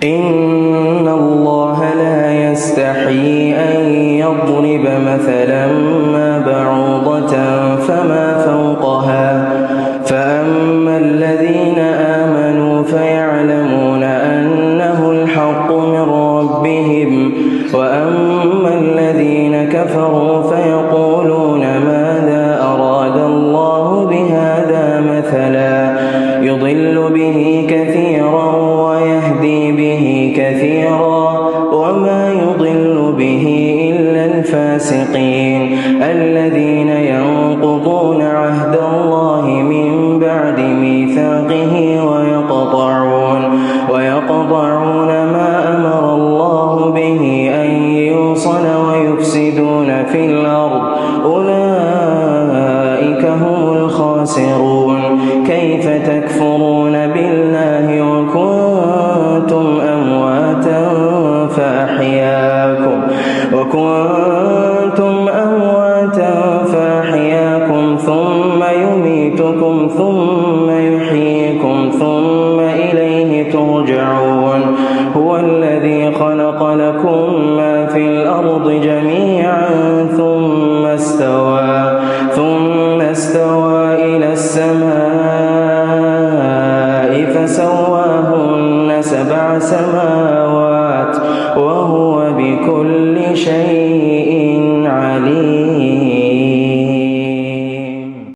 إن الله لا يستحيي أن يضرب مثلا ما بعوضة فما فوقها فأما الذين آمنوا فيعلمون أنه الحق من ربهم وأما الذين كفروا فيقولون ماذا أراد الله بهذا مثلا يضل به كثيرا ويهدي به كثيرا وما يضل به إلا الفاسقين الذين ينقضون عهد الله من بعد ميثاقه ويقطعون ما أمر الله به أن يوصل ويفسدون في الأرض أولئك هم الخاسرون كيف تكفرون بالله وكنتم أمواتا فأحياكم ثم يميتكم ثم يحييكم ثم إليه ترجعون هو الذي خلق لكم ما في الأرض جميعا ثم استوى إلى السماء فسواهن 7 سماوات وهو بكل شيء